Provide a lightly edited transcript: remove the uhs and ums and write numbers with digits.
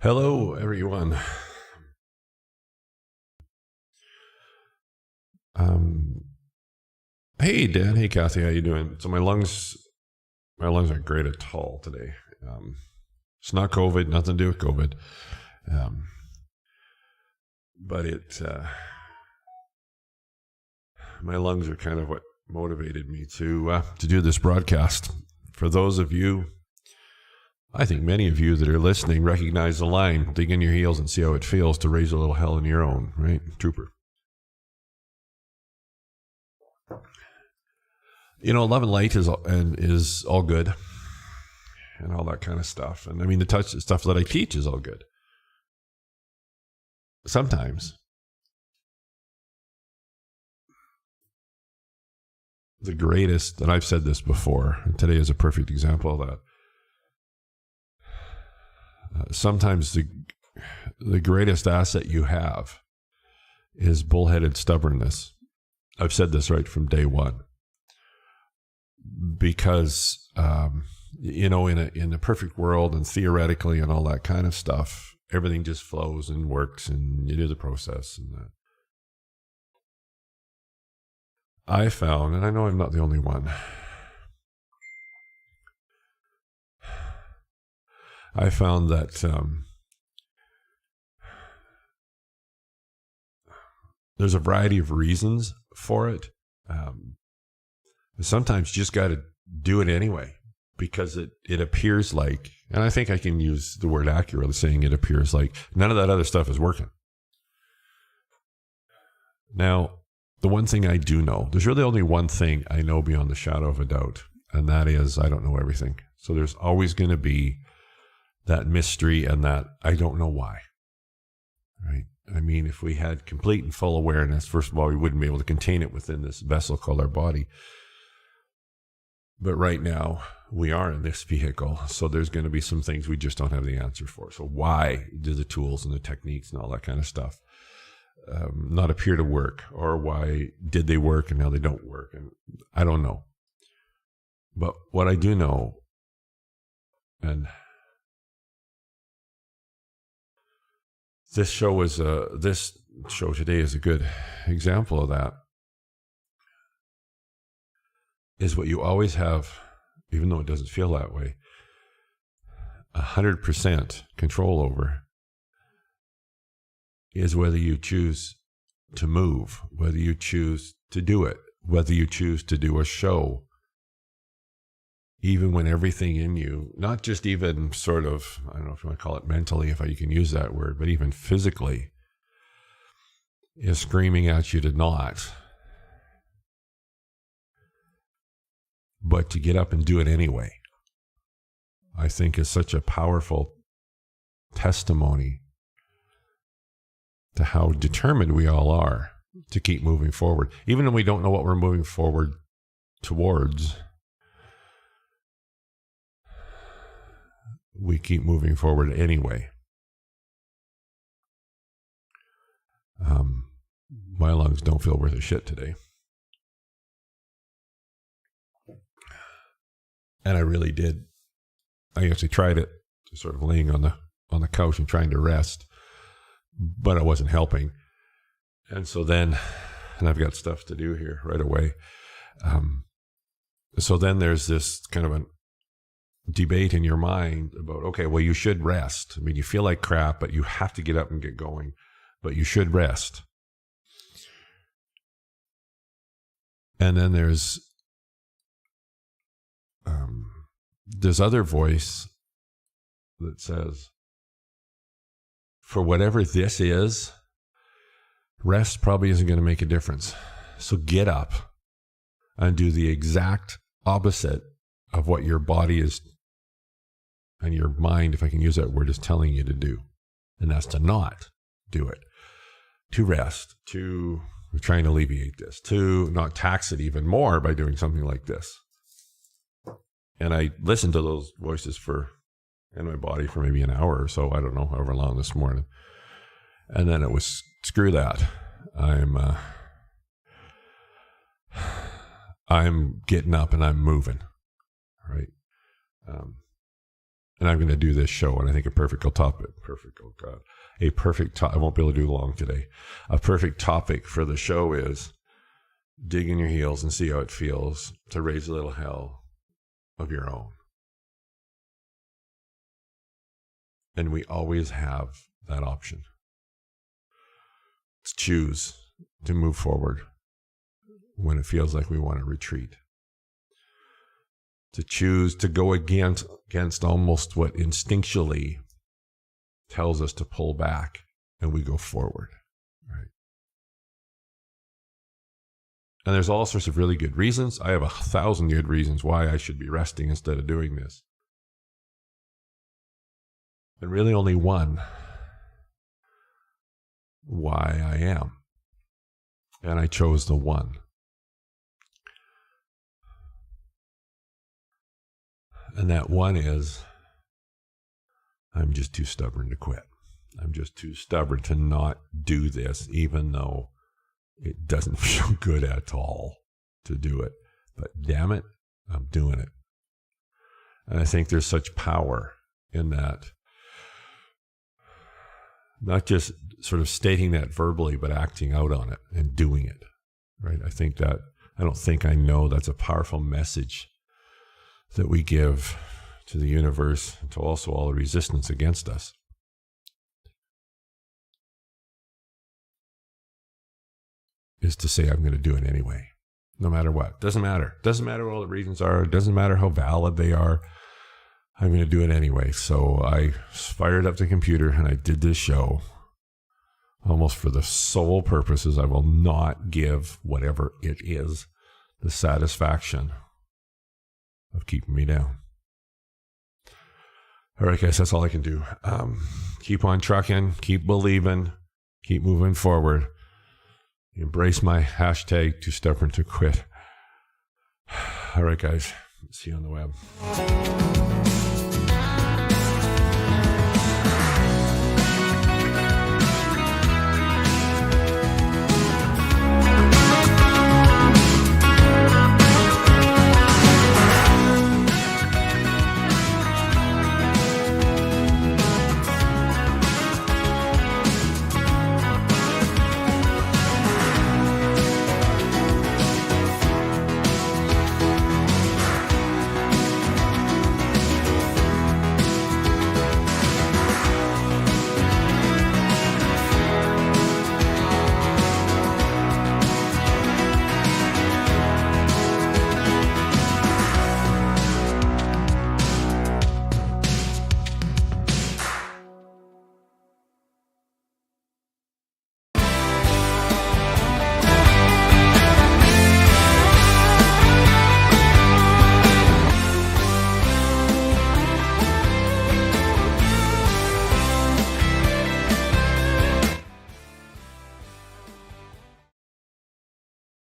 Hello, everyone. Um, hey, Dan. Hey, Kathy. How you doing? So my lungs aren't great at all today. It's not COVID. Nothing to do with COVID. Um, but my lungs are kind of what motivated me to do this broadcast. For those of you, I think many of you that are listening recognize the line: dig in your heels and see how it feels to raise a little hell in your own. Right, trooper. Love and light is all good and all that kind of stuff. And I mean, the stuff that I teach is all good. Sometimes the greatest, and I've said this before, and today is a perfect example of that. Sometimes the greatest asset you have is bullheaded stubbornness. I've said this right from day one. Because in a perfect world and theoretically and all that kind of stuff, everything just flows and works, and you do the process and that. I found, and I know I'm not the only one, I found that there's a variety of reasons for it. Sometimes you just got to do it anyway because it appears like, and I think I can use the word accurately, saying it appears like none of that other stuff is working. Now, the one thing I do know, there's really only one thing I know beyond the shadow of a doubt, and that is I don't know everything. So there's always going to be that mystery and that I don't know why. Right? I mean, if we had complete and full awareness, first of all, we wouldn't be able to contain it within this vessel called our body. But right now, we are in this vehicle, so there's going to be some things we just don't have the answer for. So why do the tools and the techniques and all that kind of stuff not appear to work? Or why did they work and now they don't work? And I don't know. But what I do know, and this show today is a good example of that, is what you always have, even though it doesn't feel that way, 100% control over is whether you choose to move, whether you choose to do it, whether you choose to do a show, even when everything in you, not just even sort of, I don't know if you want to call it mentally, if you can use that word, but even physically, is screaming at you to not. But to get up and do it anyway, I think is such a powerful testimony to how determined we all are to keep moving forward. Even when we don't know what we're moving forward towards, we keep moving forward anyway. My lungs don't feel worth a shit today. And I really did. I actually tried it, just sort of laying on the couch and trying to rest, but it wasn't helping. And so then, and I've got stuff to do here right away. So then there's this kind of a debate in your mind about, okay, well, you should rest. I mean, you feel like crap, but you have to get up and get going, but you should rest. And then there's other voice that says, for whatever this is, rest probably isn't going to make a difference. So get up and do the exact opposite of what your body is and your mind, if I can use that word, is telling you to do. And that's to not do it, to rest, to try and alleviate this, to not tax it even more by doing something like this. And I listened to those voices in my body for maybe an hour or so, I don't know, however long this morning. And then it was, screw that. I'm getting up and I'm moving, right? And I'm going to do this show, and I think a perfect topic, I won't be able to do long today. A perfect topic for the show is dig in your heels and see how it feels to raise a little hell of your own. And we always have that option. Let's choose to move forward when it feels like we want to retreat. To choose to go against almost what instinctually tells us to pull back, and we go forward. Right? And there's all sorts of really good reasons. I have 1,000 good reasons why I should be resting instead of doing this. And really only one why I am. And I chose the one. And that one is, I'm just too stubborn to quit. I'm just too stubborn to not do this, even though it doesn't feel good at all to do it. But damn it, I'm doing it. And I think there's such power in that. Not just sort of stating that verbally, but acting out on it and doing it. Right? I know that's a powerful message that we give to the universe, to also all the resistance against us. Is to say, I'm going to do it anyway, no matter what. Doesn't matter. Doesn't matter what all the reasons are. Doesn't matter how valid they are. I'm going to do it anyway. So I fired up the computer and I did this show almost for the sole purposes I will not give whatever it is the satisfaction of keeping me down. All right, guys, that's all I can do. Keep on trucking, keep believing, keep moving forward. Embrace my hashtag too stubborn to quit. All right, guys, see you on the web.